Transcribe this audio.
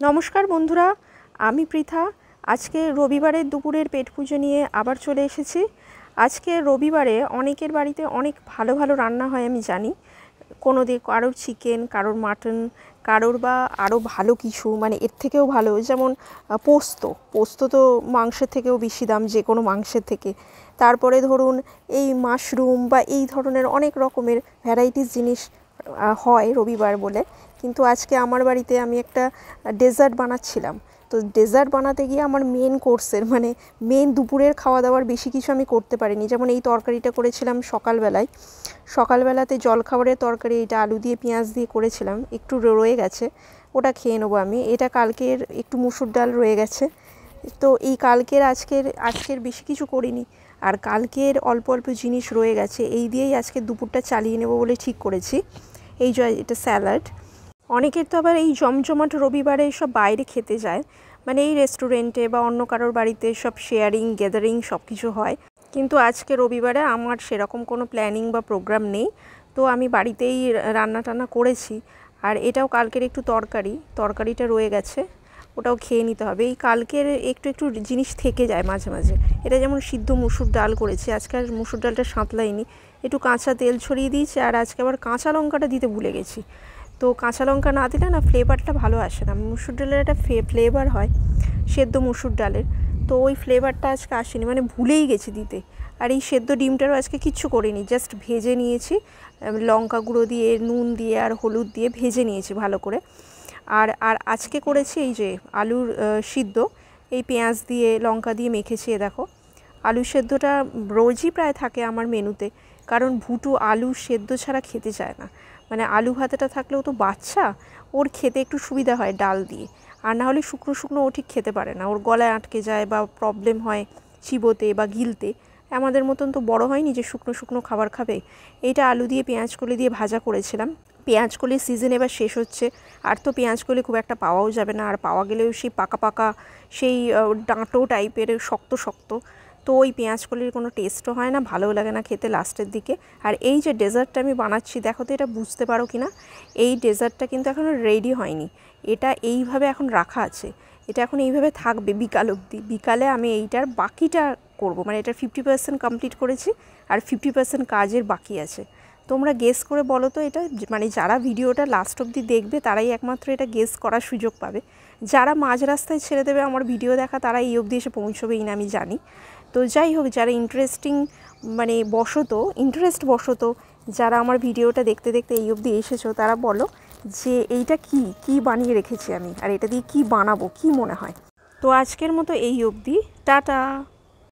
नमस्कार बंधुरा आमी पृथा आज के रविवार दुपुरेर पेट पुजो निये आबार चले एसेछि। आज के रविवारे अनेकेर बाड़ीते अनेक भालो भालो रान्ना हय आमी जानी। कोनो दिन कारोर चिकेन कारोर माटन कारोर बा आरो भालो किछु माने एर थेकेओ भालो जेमन पोस्तो पोस्तो तो मांसेर थेकेओ बेशी दाम जे कोनो मांसेर थेके। तारपरे धरुन एई माशरूम बा एई धरनेर अनेक रकमेर भ্যারাইটিস जिनिस হয় रविवार बोले। किन्तु आज के आमार बाड़ीते आमी एकटा डेजार्ट बानाচ্ছিলাম। तो डेजार्ट बानाते गिये आमार मेन कोर्सेर माने मेन दुपुरेर खावा दावार बेशी किछु आमी करते पारिनि। जेमन एई तरकारिटा करेছিলাম सकालबेलाय सकालबेलाते जलखाबारेर तरकारी एटा आलू दिये पेঁয়াজ दिये करेছিলাম एकटु रये गेছে ओटा खेये नेब आमी। एटा कालकेर एकटु मुसुर डाल रये गेছে। तो এই কালকের আজকের বেশি কিছু করিনি আর কালকের অল্প অল্প জিনিস রয়ে গেছে এই দিয়েই আজকে দুপুরটা চালিয়ে নেব বলে ঠিক করেছি। এই যে এটা স্যালাড। অনেকের তো আবার এই জমজমাট রবিবারে সব বাইরে খেতে যায় মানে এই রেস্টুরেন্টে বা অন্য কারোর বাড়িতে সব শেয়ারিং গ্যাদারিং সব কিছু হয়। কিন্তু আজকে রবিবারে আমার সেরকম কোনো প্ল্যানিং বা প্রোগ্রাম নেই। তো আমি বাড়িতেই রান্না টান্না করেছি আর এটাও কালকের একটু তরকারিটা রয়ে গেছে ওটাও খেয়ে নিতে হবে। এই কালকের একটু একটু জিনিস থেকে যায় মাঝে মাঝে। এটা যেমন সিদ্ধ মুসুর ডাল করেছি আজকে আর মুসুর ডালটা সাঁতলাইনি একটু কাঁচা তেল ছড়িয়ে দিয়েছি আর আজকে আবার কাঁচা লঙ্কাটা দিতে ভুলে গেছি। তো কাঁচা লঙ্কা না দিলে না ফ্লেভারটা ভালো আসে না। মুসুর ডালের একটা ফ্লেভার হয় সেদ্ধ মুসুর ডালের, তো ওই ফ্লেভারটা আজকে আসেনি মানে ভুলেই গেছি দিতে। আর এই সেদ্ধ ডিমটারও আজকে কিচ্ছু করিনি জাস্ট ভেজে নিয়েছি লঙ্কা গুঁড়ো দিয়ে নুন দিয়ে আর হলুদ দিয়ে ভেজে নিয়েছি ভালো করে। আর আর আজকে করেছি এই যে আলুর সিদ্ধ এই পেঁয়াজ দিয়ে লঙ্কা দিয়ে মেখেছি। দেখো আলু সেদ্ধটা রোজই প্রায় থাকে আমার মেনুতে কারণ ভুটু আলু সেদ্ধ ছাড়া খেতে চায় না। মানে আলু ভাতেটা থাকলেও তো বাচ্চা ওর খেতে একটু সুবিধা হয় ডাল দিয়ে, আর না হলে শুকনো শুকনো ও ঠিক খেতে পারে না, ওর গলায় আটকে যায় বা প্রবলেম হয় চিবোতে বা গিলতে। আমাদের মতন তো বড় হয়নি যে শুকনো শুকনো খাবার খাবে। এইটা আলু দিয়ে পেঁয়াজ কলি দিয়ে ভাজা করেছিলাম। পেঁয়াজ কলির সিজন এবার শেষ হচ্ছে আর তো পেঁয়াজ কলি খুব একটা পাওয়াও যাবে না, আর পাওয়া গেলেও সেই পাকা পাকা সেই ডাঁটো টাইপের শক্ত শক্ত, তো ওই পেঁয়াজ কলির কোনো টেস্টও হয় না, ভালোও লাগে না খেতে লাস্টের দিকে। আর এই যে ডেজার্টটা আমি বানাচ্ছি দেখো তো এটা বুঝতে পারো কি না, এই ডেজার্টটা কিন্তু এখনও রেডি হয়নি, এটা এইভাবে এখন রাখা আছে, এটা এখন এইভাবে থাকবে বিকাল অবধি। বিকালে আমি এইটার বাকিটা করব, মানে এটা 50% কমপ্লিট করেছি আর 50% কাজের বাকি আছে। তোমরা গেস করে বলো তো এটা, মানে যারা ভিডিওটা লাস্ট অবধি দেখবে তারাই একমাত্র এটা গেস করার সুযোগ পাবে। যারা মাঝ রাস্তায় ছেড়ে দেবে আমার ভিডিও দেখা তারা এই অবধি এসে পৌঁছবেই না আমি জানি। তো যাই হোক যারা ইন্টারেস্ট বশত যারা আমার ভিডিওটা দেখতে দেখতে এই অবধি এসেছো তারা বলো যে এইটা কি বানিয়ে রেখেছি আমি আর এটা দিয়ে কি বানাবো কি মনে হয়। তো আজকের মতো এই অবধি, টাটা।